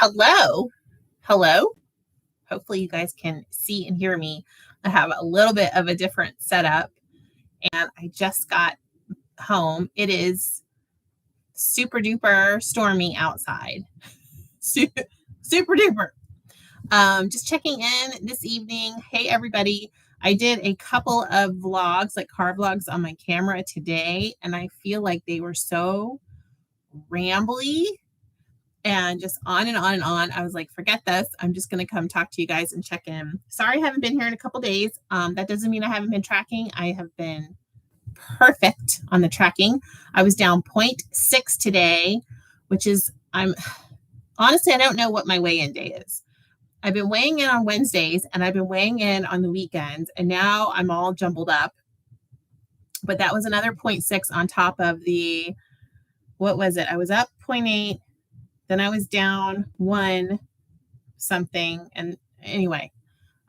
Hello. Hello. Hopefully you guys can see and hear me. I have a little bit of a different setup and I just got home. It is super duper stormy outside. Super, super duper. Just checking in this evening. Hey, everybody. I did a couple of vlogs, like car vlogs on my camera today, and I feel like they were so rambly and just on and on and on. I was like, forget this. I'm just going to come talk to you guys and check in. Sorry, I haven't been here in a couple days. That doesn't mean I haven't been tracking. I have been perfect on the tracking. I was down 0.6 today, which is, honestly, I don't know what my weigh-in day is. I've been weighing in on Wednesdays and I've been weighing in on the weekends, and now I'm all jumbled up. But that was another 0.6 on top of the, what was it? I was up 0.8. Then I was down 1 something. And anyway,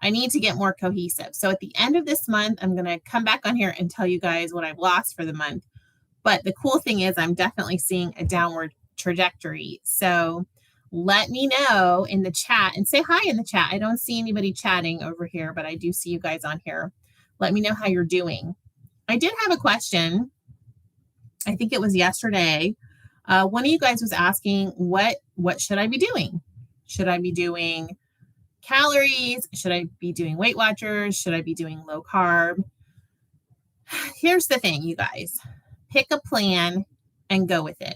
I need to get more cohesive. So at the end of this month, I'm going to come back on here and tell you guys what I've lost for the month. But the cool thing is I'm definitely seeing a downward trajectory. So let me know in the chat and say hi in the chat. I don't see anybody chatting over here, but I do see you guys on here. Let me know how you're doing. I did have a question. I think it was yesterday. One of you guys was asking, what should I be doing? Should I be doing calories? Should I be doing Weight Watchers? Should I be doing low carb? Here's the thing, you guys. Pick a plan and go with it.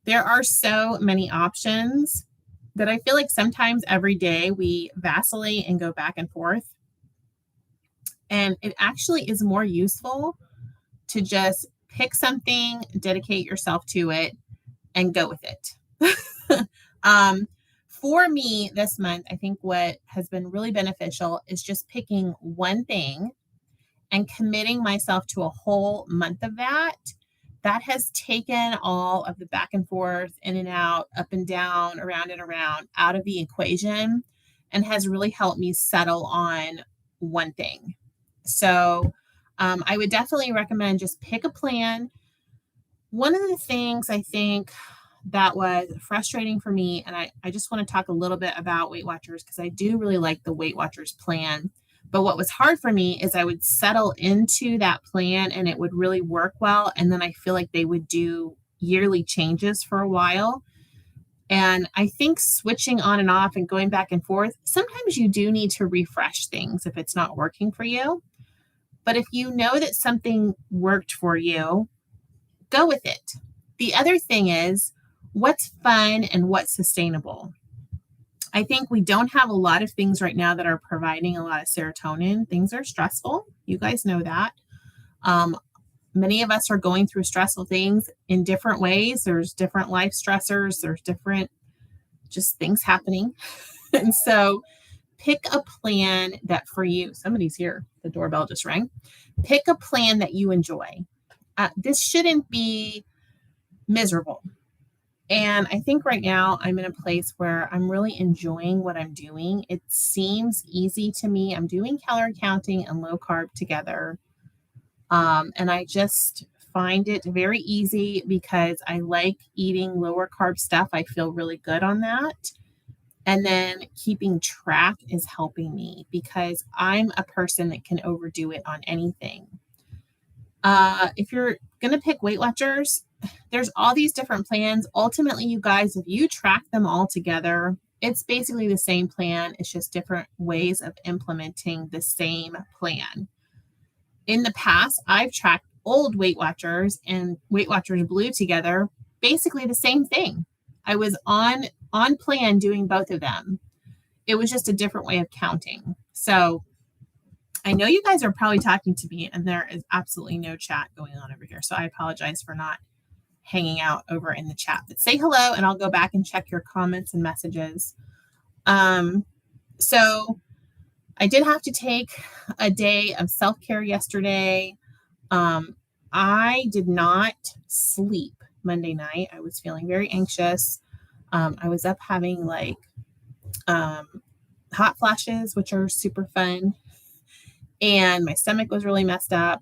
There are so many options that I feel like sometimes every day we vacillate and go back and forth. And it actually is more useful to just pick something, dedicate yourself to it, and go with it. For me this month, I think what has been really beneficial is just picking one thing and committing myself to a whole month of that. That has taken all of the back and forth, in and out, up and down, around and around out of the equation, and has really helped me settle on one thing. So I would definitely recommend just pick a plan. One of the things I think that was frustrating for me, and I just want to talk a little bit about Weight Watchers because I do really like the Weight Watchers plan. But what was hard for me is I would settle into that plan and it would really work well. And then I feel like they would do yearly changes for a while. And I think switching on and off and going back and forth, sometimes you do need to refresh things if it's not working for you. But if you know that something worked for you, go with it. The other thing is, what's fun and what's sustainable? I think we don't have a lot of things right now that are providing a lot of serotonin. Things are stressful. You guys know that. Many of us are going through stressful things in different ways. There's different life stressors. There's different just things happening. And so pick a plan that for you, somebody's here. The doorbell just rang. Pick a plan that you enjoy. This shouldn't be miserable. And I think right now I'm in a place where I'm really enjoying what I'm doing. It seems easy to me. I'm doing calorie counting and low carb together. And I just find it very easy because I like eating lower carb stuff. I feel really good on that. And then keeping track is helping me because I'm a person that can overdo it on anything. If you're going to pick Weight Watchers, there's all these different plans. Ultimately, you guys, if you track them all together, it's basically the same plan. It's just different ways of implementing the same plan. In the past, I've tracked old Weight Watchers and Weight Watchers Blue together, basically the same thing. I was on plan doing both of them. It was just a different way of counting. So I know you guys are probably talking to me and there is absolutely no chat going on over here. So I apologize for not hanging out over in the chat, but say hello and I'll go back and check your comments and messages. So I did have to take a day of self-care yesterday. I did not sleep Monday night. I was feeling very anxious. I was up having like hot flashes, which are super fun. And my stomach was really messed up.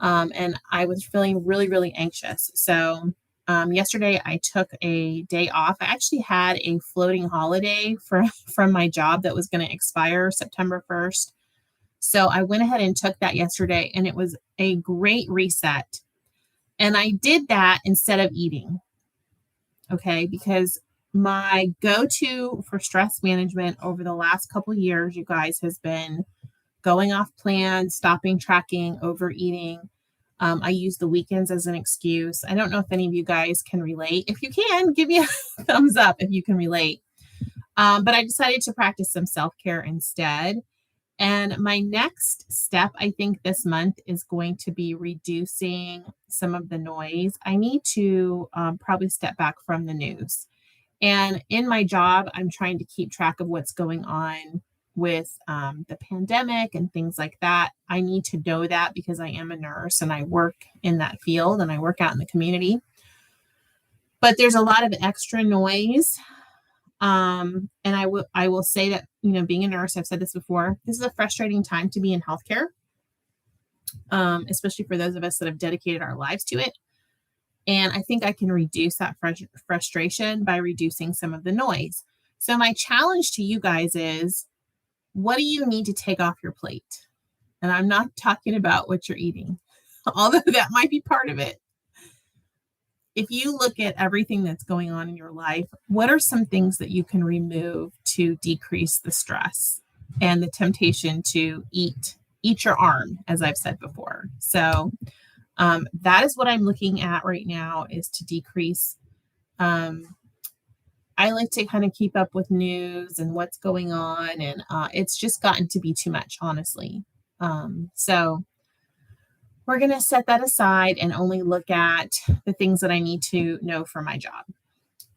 And I was feeling really, really anxious. So Yesterday, I took a day off. I actually had a floating holiday from my job that was going to expire September 1st. So I went ahead and took that yesterday, and it was a great reset. And I did that instead of eating, okay? Because my go-to for stress management over the last couple of years, you guys, has been going off plan, stopping tracking, overeating. I use the weekends as an excuse. I don't know if any of you guys can relate. If you can, give me a thumbs up if you can relate. But I decided to practice some self-care instead. And my next step, I think this month, is going to be reducing some of the noise. I need to probably step back from the news. And in my job, I'm trying to keep track of what's going on with the pandemic and things like that. I need to know that because I am a nurse and I work in that field and I work out in the community. But there's a lot of extra noise. And I will say that, being a nurse, I've said this before, this is a frustrating time to be in healthcare, especially for those of us that have dedicated our lives to it. And I think I can reduce that frustration by reducing some of the noise. So my challenge to you guys is, what do you need to take off your plate? And I'm not talking about what you're eating, although that might be part of it. If you look at everything that's going on in your life, what are some things that you can remove to decrease the stress and the temptation to eat your arm, as I've said before? So that is what I'm looking at right now, is to decrease. I like to kind of keep up with news and what's going on, and it's just gotten to be too much, honestly. So we're going to set that aside and only look at the things that I need to know for my job.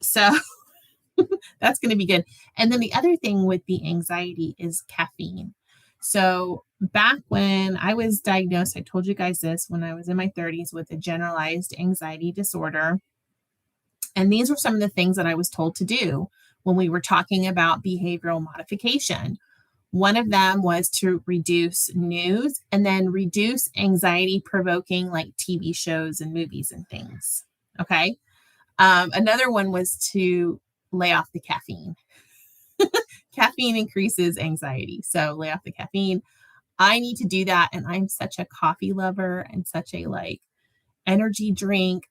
So that's going to be good. And then the other thing with the anxiety is caffeine. So back when I was diagnosed, I told you guys this, when I was in my 30s with a generalized anxiety disorder. And these were some of the things that I was told to do when we were talking about behavioral modification. One of them was to reduce news and then reduce anxiety provoking like TV shows and movies and things. Okay. Another one was to lay off the caffeine. Caffeine increases anxiety. So lay off the caffeine. I need to do that. And I'm such a coffee lover and such a energy drink.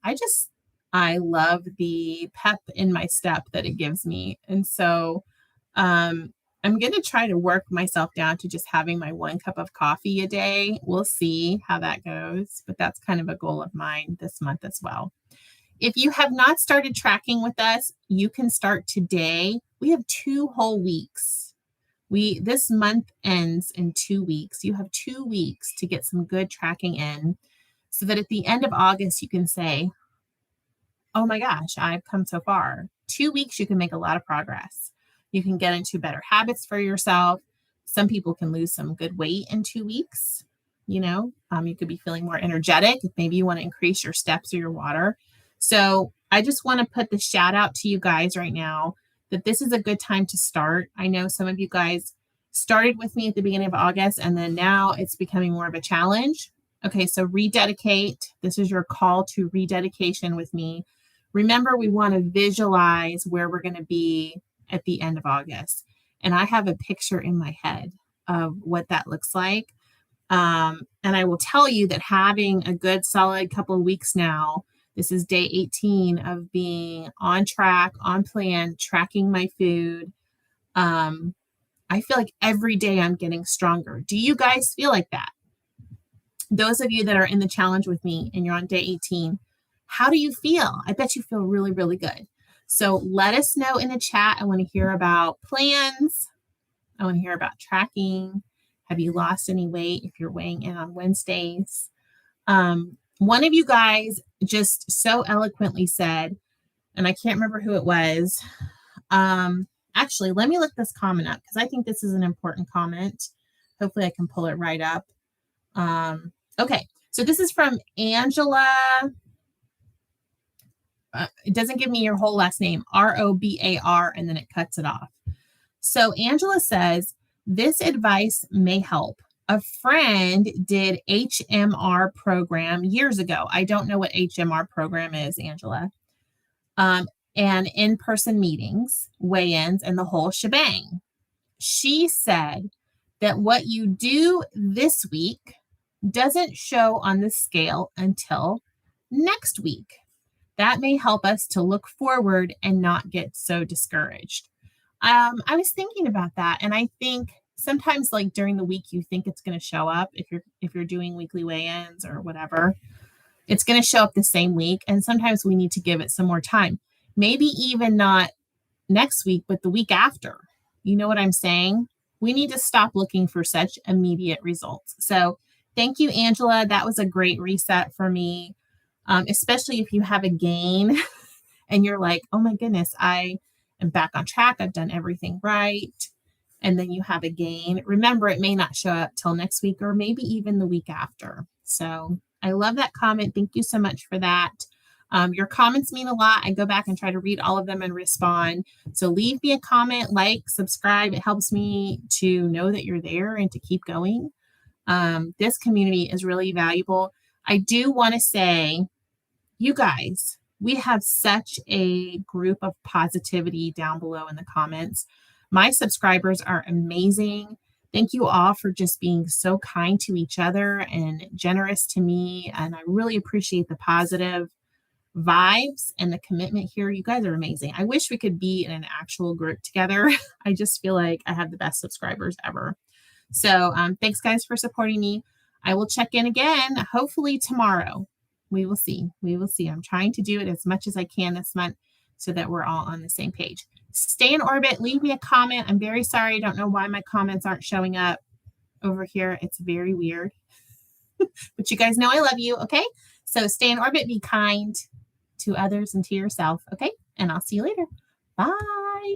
I love the pep in my step that it gives me. And so I'm going to try to work myself down to just having my 1 cup of coffee a day. We'll see how that goes, but that's kind of a goal of mine this month as well. If you have not started tracking with us, you can start today. We have 2 whole weeks. This month ends in 2 weeks. You have 2 weeks to get some good tracking in so that at the end of August, you can say, oh my gosh, I've come so far. 2 weeks, you can make a lot of progress. You can get into better habits for yourself. Some people can lose some good weight in 2 weeks. You could be feeling more energetic. Maybe you want to increase your steps or your water. So I just want to put the shout out to you guys right now that this is a good time to start. I know some of you guys started with me at the beginning of August, and then now it's becoming more of a challenge. Okay, so rededicate. This is your call to rededication with me. Remember, we want to visualize where we're going to be at the end of August. And I have a picture in my head of what that looks like. And I will tell you that having a good solid couple of weeks now, this is day 18 of being on track, on plan, tracking my food. I feel like every day I'm getting stronger. Do you guys feel like that? Those of you that are in the challenge with me and you're on day 18, how do you feel? I bet you feel really, really good. So let us know in the chat. I want to hear about plans. I want to hear about tracking. Have you lost any weight if you're weighing in on Wednesdays? One of you guys just so eloquently said, and I can't remember who it was. Actually, let me look this comment up because I think this is an important comment. Hopefully I can pull it right up. Okay, so this is from Angela. It doesn't give me your whole last name, Robar, and then it cuts it off. So Angela says, this advice may help. A friend did HMR program years ago. I don't know what HMR program is, Angela. and in-person meetings, weigh-ins, and the whole shebang. She said that what you do this week doesn't show on the scale until next week. That may help us to look forward and not get so discouraged. I was thinking about that, and I think sometimes, like during the week, you think it's going to show up if you're doing weekly weigh-ins or whatever. It's going to show up the same week, and sometimes we need to give it some more time. Maybe even not next week, but the week after. You know what I'm saying? We need to stop looking for such immediate results. So thank you, Angela. That was a great reset for me, especially if you have a gain and you're like, oh my goodness, I am back on track. I've done everything right. And then you have a gain. Remember, it may not show up till next week or maybe even the week after. So I love that comment. Thank you so much for that. Your comments mean a lot. I go back and try to read all of them and respond. So leave me a comment, like, subscribe. It helps me to know that you're there and to keep going. This community is really valuable. I do want to say, you guys, we have such a group of positivity down below in the comments. My subscribers are amazing. Thank you all for just being so kind to each other and generous to me. And I really appreciate the positive vibes and the commitment here. You guys are amazing. I wish we could be in an actual group together. I just feel like I have the best subscribers ever. So thanks guys for supporting me. I will check in again, hopefully tomorrow. We will see. We will see. I'm trying to do it as much as I can this month so that we're all on the same page. Stay in orbit. Leave me a comment. I'm very sorry. I don't know why my comments aren't showing up over here. It's very weird. But you guys know I love you, okay? So stay in orbit. Be kind to others and to yourself, okay? And I'll see you later. Bye.